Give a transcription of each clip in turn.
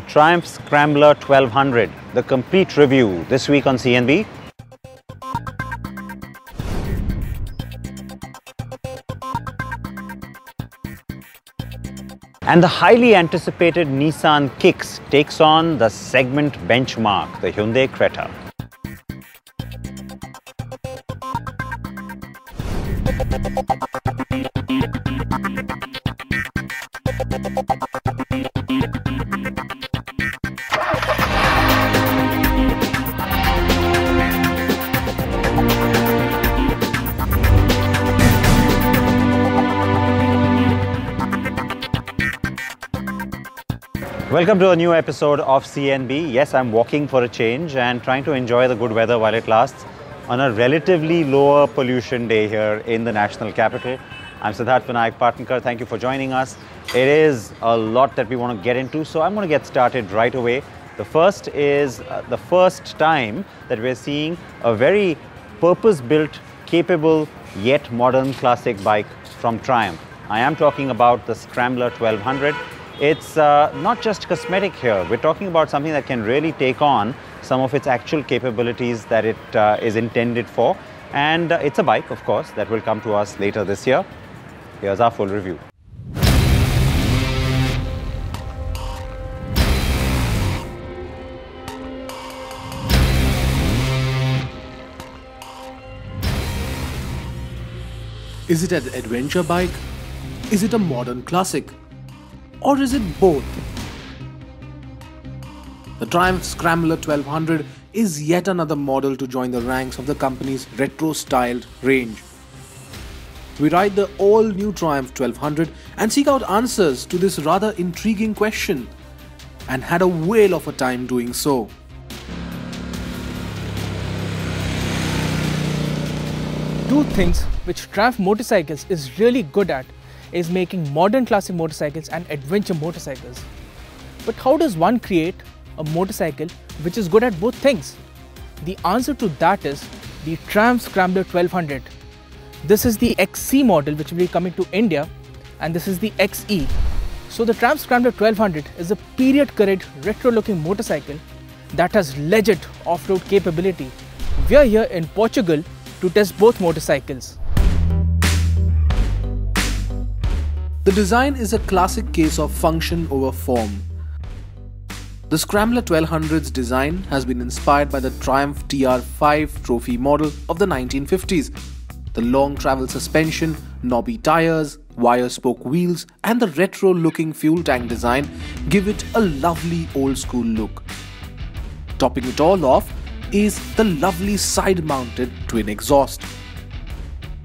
Triumph Scrambler 1200, the complete review this week on CNB. And the highly anticipated Nissan Kicks takes on the segment benchmark, the Hyundai Creta. Welcome to a new episode of CNB. Yes, I'm walking for a change and trying to enjoy the good weather while it lasts on a relatively lower pollution day here in the national capital. I'm Siddharth Vinayak Patnankar. Thank you for joining us. It is a lot that we want to get into, so I'm going to get started right away. The first is the first time that we're seeing a very purpose-built, capable, yet modern classic bike from Triumph. I am talking about the Scrambler 1200. It's not just cosmetic here. We're talking about something that can really take on some of its actual capabilities that it is intended for. And it's a bike, of course, that will come to us later this year. Here's our full review. Is it an adventure bike? Is it a modern classic? Or is it both? The Triumph Scrambler 1200 is yet another model to join the ranks of the company's retro-styled range. We ride the all-new Triumph 1200 and seek out answers to this rather intriguing question, and had a whale of a time doing so. Two things which Triumph Motorcycles is really good at is making modern classic motorcycles and adventure motorcycles. But how does one create a motorcycle which is good at both things? The answer to that is the Triumph Scrambler 1200. This is the XC model which will be coming to India, and this is the XE. So the Triumph Scrambler 1200 is a period current retro looking motorcycle that has legit off-road capability. We are here in Portugal to test both motorcycles. The design is a classic case of function over form. The Scrambler 1200's design has been inspired by the Triumph TR5 trophy model of the 1950s. The long travel suspension, knobby tires, wire spoke wheels and the retro looking fuel tank design give it a lovely old school look. Topping it all off is the lovely side mounted twin exhaust.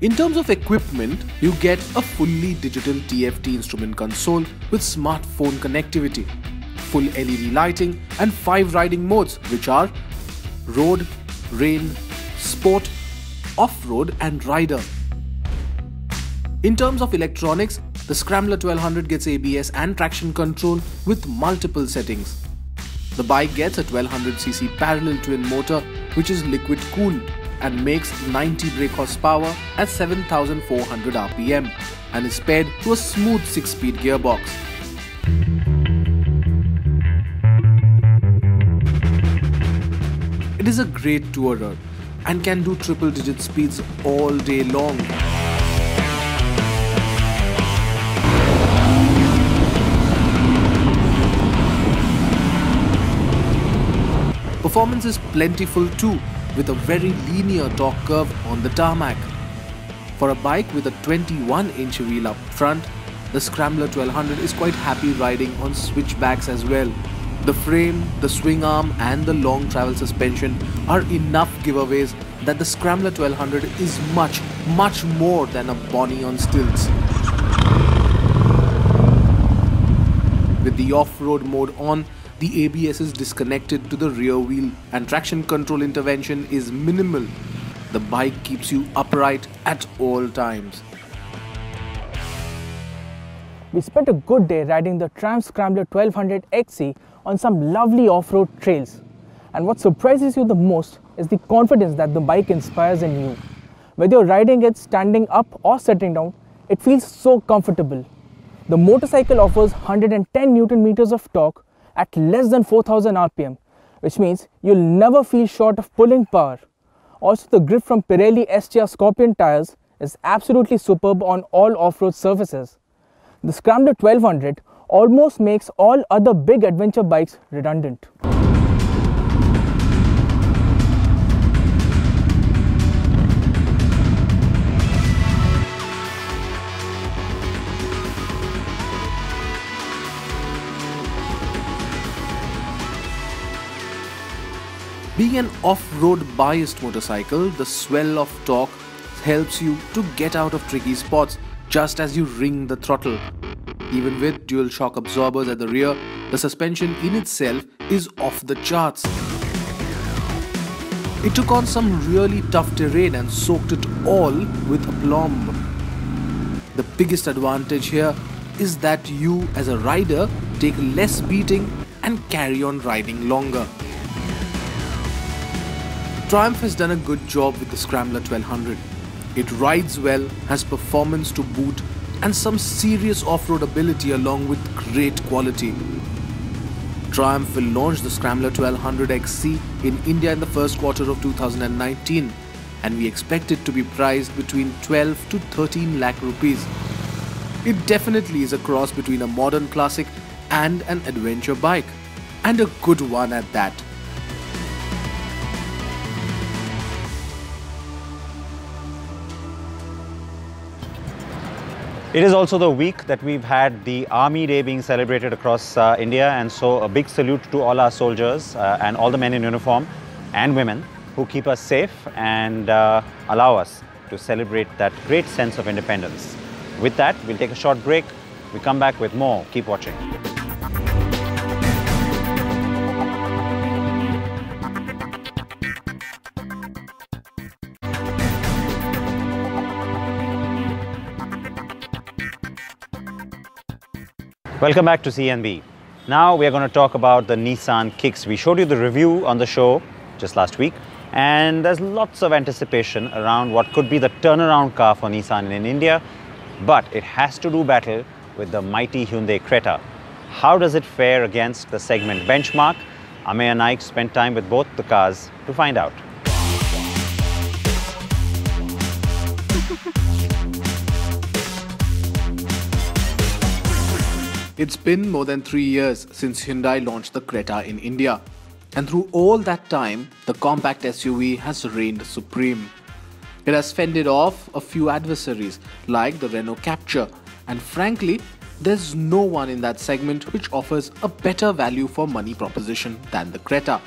In terms of equipment, you get a fully digital TFT instrument console with smartphone connectivity, full LED lighting and 5 riding modes which are Road, Rain, Sport, Off-Road and Rider. In terms of electronics, the Scrambler 1200 gets ABS and traction control with multiple settings. The bike gets a 1200cc parallel twin motor which is liquid cooled and makes 90 brake horsepower at 7,400 RPM and is paired to a smooth 6-speed gearbox. It is a great tourer and can do triple-digit speeds all day long. Performance is plentiful too, with a very linear torque curve on the tarmac. For a bike with a 21-inch wheel up front, the Scrambler 1200 is quite happy riding on switchbacks as well. The frame, the swing arm and the long travel suspension are enough giveaways that the Scrambler 1200 is much more than a Bonnie on stilts. With the off-road mode on, the ABS is disconnected to the rear wheel and traction control intervention is minimal. The bike keeps you upright at all times. We spent a good day riding the Triumph Scrambler 1200 XE on some lovely off-road trails. And what surprises you the most is the confidence that the bike inspires in you. Whether you're riding it standing up or sitting down, it feels so comfortable. The motorcycle offers 110 Nm of torque at less than 4000 RPM, which means you'll never feel short of pulling power. Also, the grip from Pirelli STR Scorpion tires is absolutely superb on all off-road surfaces. The Scrambler 1200 almost makes all other big adventure bikes redundant. Being an off-road biased motorcycle, the swell of torque helps you to get out of tricky spots just as you ring the throttle. Even with dual shock absorbers at the rear, the suspension in itself is off the charts. It took on some really tough terrain and soaked it all with aplomb. The biggest advantage here is that you as a rider take less beating and carry on riding longer. Triumph has done a good job with the Scrambler 1200. It rides well, has performance to boot and some serious off-road ability along with great quality. Triumph will launch the Scrambler 1200 XC in India in the first quarter of 2019 and we expect it to be priced between 12 to 13 lakh rupees. It definitely is a cross between a modern classic and an adventure bike, and a good one at that. It is also the week that we've had the Army Day being celebrated across India, and so a big salute to all our soldiers and all the men in uniform and women who keep us safe and allow us to celebrate that great sense of independence. With that, we'll take a short break. We come back with more. Keep watching. Welcome back to CNB. Now we are going to talk about the Nissan Kicks. We showed you the review on the show just last week, and there's lots of anticipation around what could be the turnaround car for Nissan in India, but it has to do battle with the mighty Hyundai Creta. How does it fare against the segment benchmark? Ameya Naik spent time with both the cars to find out. It's been more than 3 years since Hyundai launched the Creta in India, and through all that time, the compact SUV has reigned supreme. It has fended off a few adversaries like the Renault Captur, and frankly, there's no one in that segment which offers a better value for money proposition than the Creta.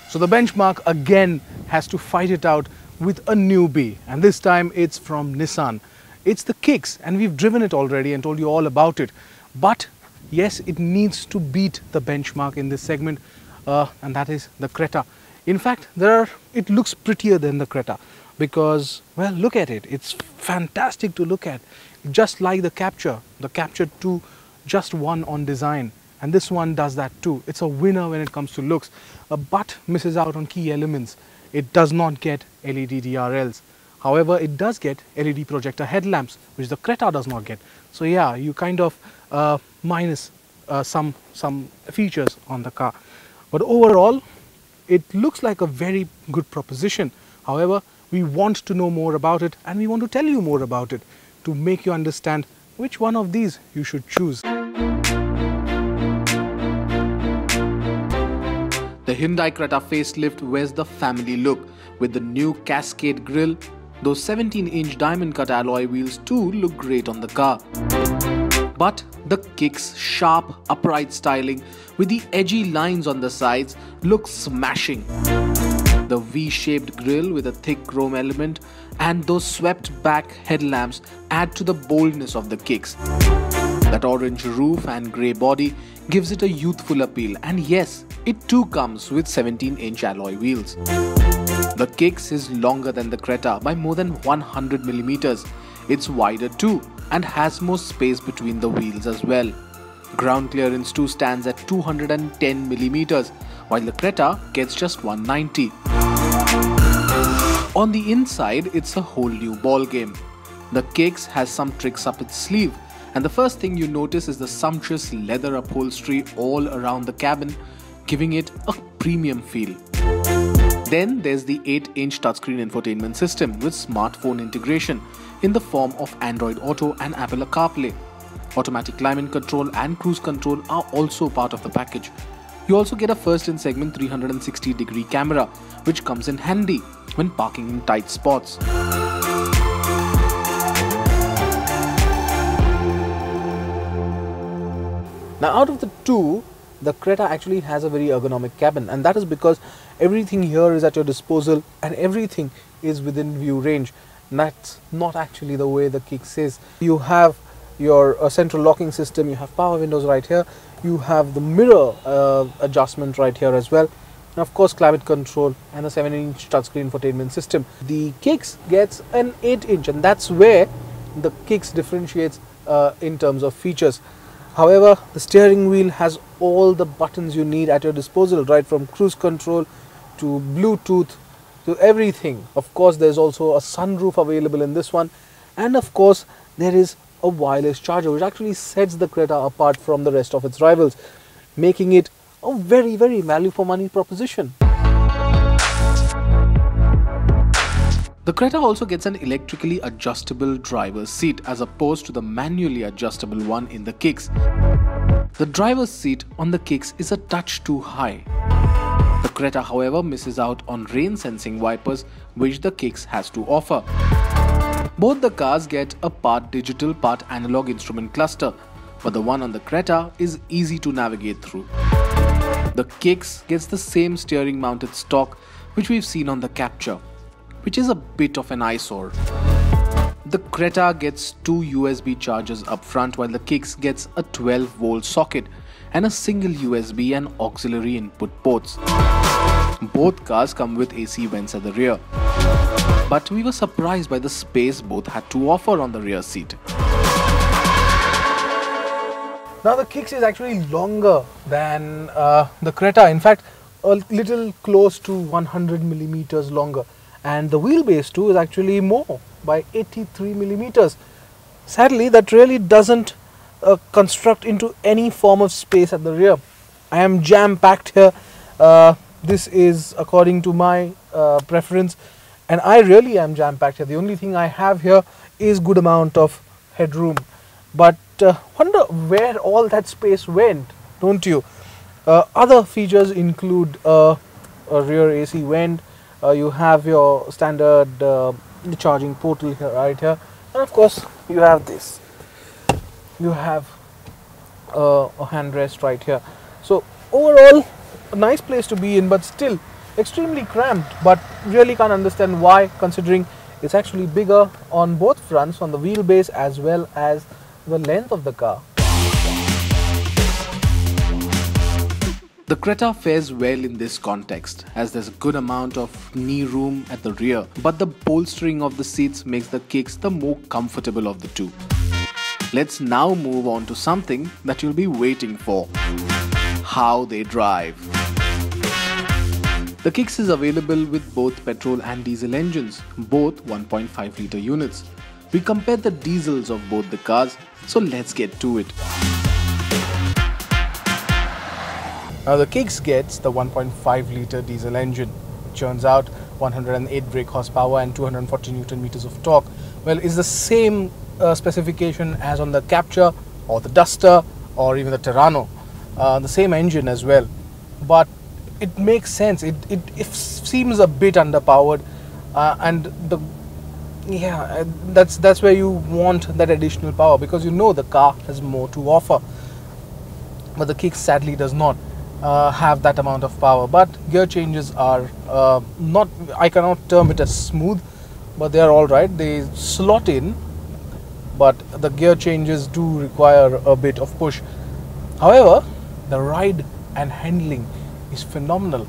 So the benchmark again has to fight it out with a newbie, and this time it's from Nissan. It's the Kicks, and we've driven it already and told you all about it. But yes, it needs to beat the benchmark in this segment, and that is the Creta. In fact, it looks prettier than the Creta because, well, look at it. It's fantastic to look at. Just like the Captur. The Captur 2 just won on design, and this one does that too. It's a winner when it comes to looks, but misses out on key elements. It does not get LED DRLs. However, it does get LED projector headlamps, which the Creta does not get. So yeah, you kind of minus some features on the car. But overall, it looks like a very good proposition. However, we want to know more about it, and we want to tell you more about it to make you understand which one of these you should choose. The Hyundai Creta facelift wears the family look with the new Cascade grille. Those 17-inch diamond-cut alloy wheels too look great on the car. But the Kicks' sharp, upright styling with the edgy lines on the sides looks smashing. The V-shaped grille with a thick chrome element and those swept-back headlamps add to the boldness of the Kicks. That orange roof and grey body gives it a youthful appeal, and yes, it too comes with 17-inch alloy wheels. The Kicks is longer than the Creta by more than 100mm. It's wider too and has more space between the wheels as well. Ground clearance too stands at 210mm, while the Creta gets just 190. On the inside, it's a whole new ball game. The Kicks has some tricks up its sleeve, And the first thing you notice is the sumptuous leather upholstery all around the cabin, giving it a premium feel. Then there's the 8-inch touchscreen infotainment system with smartphone integration in the form of Android Auto and Apple CarPlay. Automatic climate control and cruise control are also part of the package. You also get a first-in-segment 360-degree camera, which comes in handy when parking in tight spots. Now, out of the two, the Creta actually has a very ergonomic cabin, and that is because everything here is at your disposal and everything is within view range. And that's not actually the way the Kicks is. You have your central locking system, you have power windows right here, you have the mirror adjustment right here as well, and of course climate control and a 7-inch touchscreen infotainment system. The Kicks gets an 8-inch, and that's where the Kicks differentiates in terms of features. However, the steering wheel has all the buttons you need at your disposal, right from cruise control to Bluetooth to everything. Of course, there's also a sunroof available in this one, and of course there is a wireless charger, which actually sets the Creta apart from the rest of its rivals, making it a very, very value for money proposition. The Creta also gets an electrically adjustable driver's seat as opposed to the manually adjustable one in the Kicks. The driver's seat on the Kicks is a touch too high. The Creta, however, misses out on rain sensing wipers, which the Kicks has to offer. Both the cars get a part digital, part analog instrument cluster, but the one on the Creta is easy to navigate through. The Kicks gets the same steering mounted stock which we've seen on the Capture, which is a bit of an eyesore. The Creta gets 2 USB chargers up front, while the Kicks gets a 12-volt socket and a single USB and auxiliary input ports. Both cars come with AC vents at the rear, but we were surprised by the space both had to offer on the rear seat. Now the Kicks is actually longer than the Creta, in fact a little close to 100 millimeters longer. And the wheelbase too is actually more by 83 millimeters. Sadly, that really doesn't construct into any form of space at the rear. I am jam-packed here. This is according to my preference, and I really am jam-packed here. The only thing I have here is good amount of headroom, but wonder where all that space went, don't you? Other features include a rear AC vent. You have your standard charging portal here, right here, and of course you have this. You have a handrest right here. So overall, a nice place to be in, but still extremely cramped. But really can't understand why, considering it's actually bigger on both fronts, on the wheelbase as well as the length of the car. The Creta fares well in this context, as there's a good amount of knee room at the rear, but the bolstering of the seats makes the Kicks the more comfortable of the two. Let's now move on to something that you'll be waiting for: how they drive. The Kicks is available with both petrol and diesel engines, both 1.5 litre units. We compared the diesels of both the cars, so let's get to it. Now the Kicks gets the 1.5 litre diesel engine. It churns out 108 brake horsepower and 240 Newton meters of torque. Well, it's the same specification as on the Capture or the Duster or even the Terrano. The same engine as well. But it makes sense. It seems a bit underpowered, and that's where you want that additional power, because you know the car has more to offer. But the Kicks sadly does not have that amount of power. But gear changes are not, I cannot term it as smooth, but they are all right. They slot in, but the gear changes do require a bit of push. However, the ride and handling is phenomenal,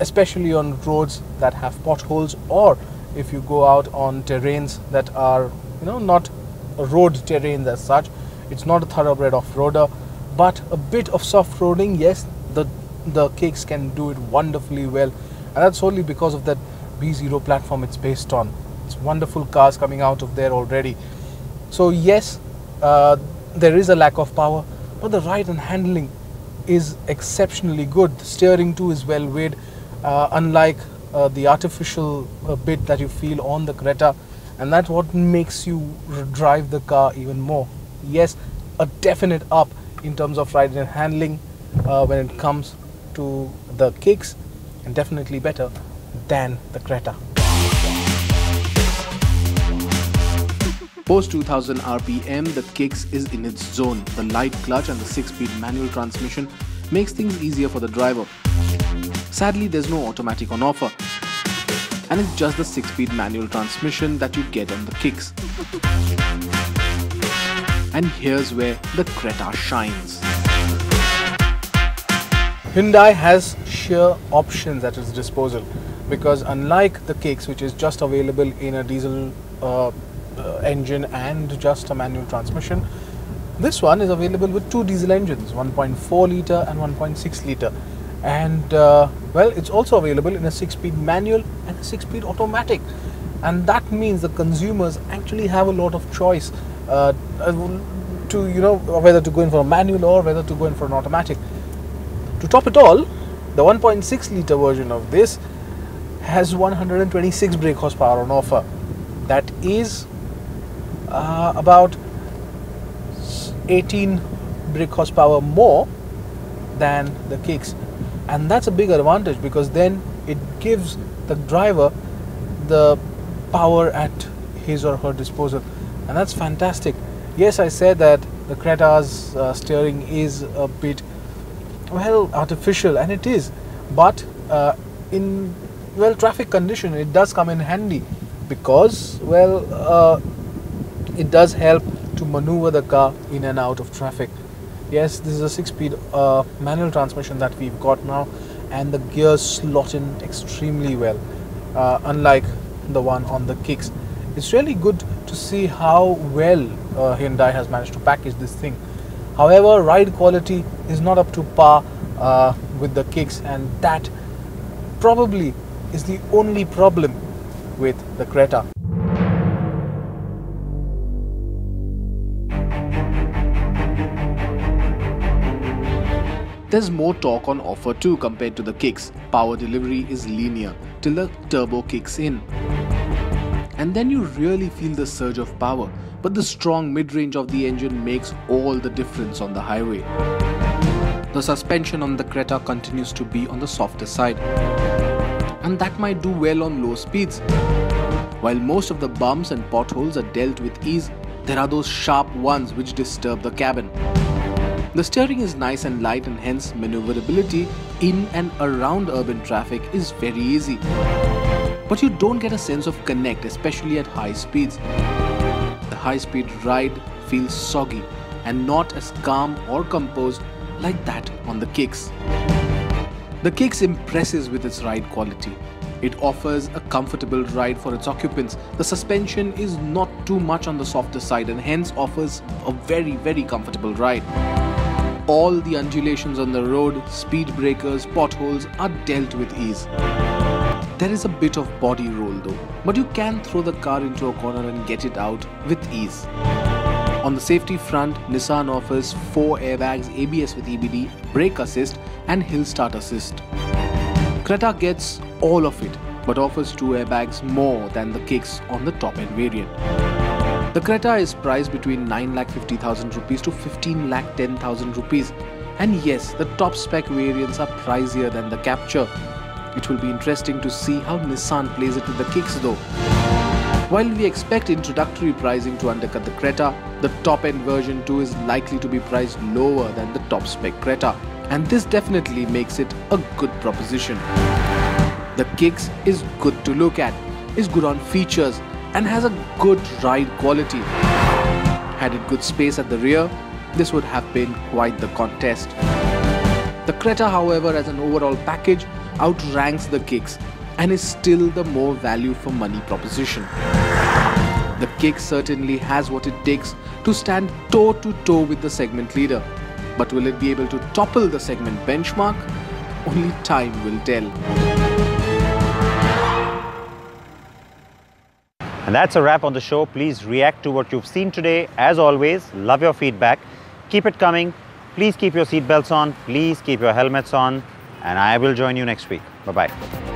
especially on roads that have potholes, or if you go out on terrains that are, not road terrains as such. It's not a thoroughbred off-roader, but a bit of soft-roading, yes, the Kicks can do it wonderfully well, and that's solely because of that B0 platform it's based on. It's wonderful cars coming out of there already. So yes, there is a lack of power, but the ride and handling is exceptionally good. The steering too is well weighed, unlike the artificial bit that you feel on the Creta, and that's what makes you drive the car even more. Yes, a definite up in terms of ride and handling when it comes to the kicks, and definitely better than the Creta. Post 2000 RPM, the kicks is in its zone. The light clutch and the 6-speed manual transmission makes things easier for the driver. Sadly, there's no automatic on offer, and it's just the 6-speed manual transmission that you get on the kicks. And here's where the Creta shines. Hyundai has sheer options at its disposal, because unlike the kicks, which is just available in a diesel engine and just a manual transmission, this one is available with two diesel engines, 1.4 litre and 1.6 litre, and well, it's also available in a 6-speed manual and a 6-speed automatic, and that means the consumers actually have a lot of choice to, you know, whether to go in for a manual or whether to go in for an automatic. To top it all, the 1.6 litre version of this has 126 brake horsepower on offer. That is about 18 brake horsepower more than the kicks, and that's a big advantage, because then it gives the driver the power at his or her disposal, and that's fantastic. Yes, I said that the Creta's steering is a bit, well, artificial, and it is, but in, well, traffic condition it does come in handy, because, well, it does help to maneuver the car in and out of traffic. Yes, this is a 6-speed manual transmission that we've got now, and the gears slot in extremely well, unlike the one on the kicks. It's really good to see how well Hyundai has managed to package this thing. However, ride quality is not up to par with the kicks, and that probably is the only problem with the Creta. There's more torque on offer too compared to the kicks. Power delivery is linear till the turbo kicks in, and then you really feel the surge of power, but the strong mid-range of the engine makes all the difference on the highway. The suspension on the Creta continues to be on the softer side, and that might do well on low speeds. While most of the bumps and potholes are dealt with ease, there are those sharp ones which disturb the cabin. The steering is nice and light, and hence maneuverability in and around urban traffic is very easy. But you don't get a sense of connect, especially at high speeds. The high-speed ride feels soggy and not as calm or composed like that on the kicks. The kicks impresses with its ride quality. It offers a comfortable ride for its occupants. The suspension is not too much on the softer side, and hence offers a very comfortable ride. All the undulations on the road, speed breakers, potholes are dealt with ease. There is a bit of body roll though, but you can throw the car into a corner and get it out with ease. On the safety front, Nissan offers 4 airbags, ABS with EBD, brake assist and hill start assist. Creta gets all of it, but offers 2 airbags more than the kicks on the top end variant. The Creta is priced between 9,50,000 rupees to 15,10,000 rupees, and yes, the top spec variants are pricier than the Capture. It will be interesting to see how Nissan plays it with the kicks though. While we expect introductory pricing to undercut the Creta, the top end version 2 is likely to be priced lower than the top spec Creta, and this definitely makes it a good proposition. The kicks is good to look at, is good on features, and has a good ride quality. Had it good space at the rear, this would have been quite the contest. The Creta, however, as an overall package, outranks the kicks and is still the more value for money proposition. The kick certainly has what it takes to stand toe to toe with the segment leader, but will it be able to topple the segment benchmark? Only time will tell. And that's a wrap on the show. Please react to what you've seen today. As always, love your feedback. Keep it coming. Please keep your seatbelts on. Please keep your helmets on. And I will join you next week. Bye-bye.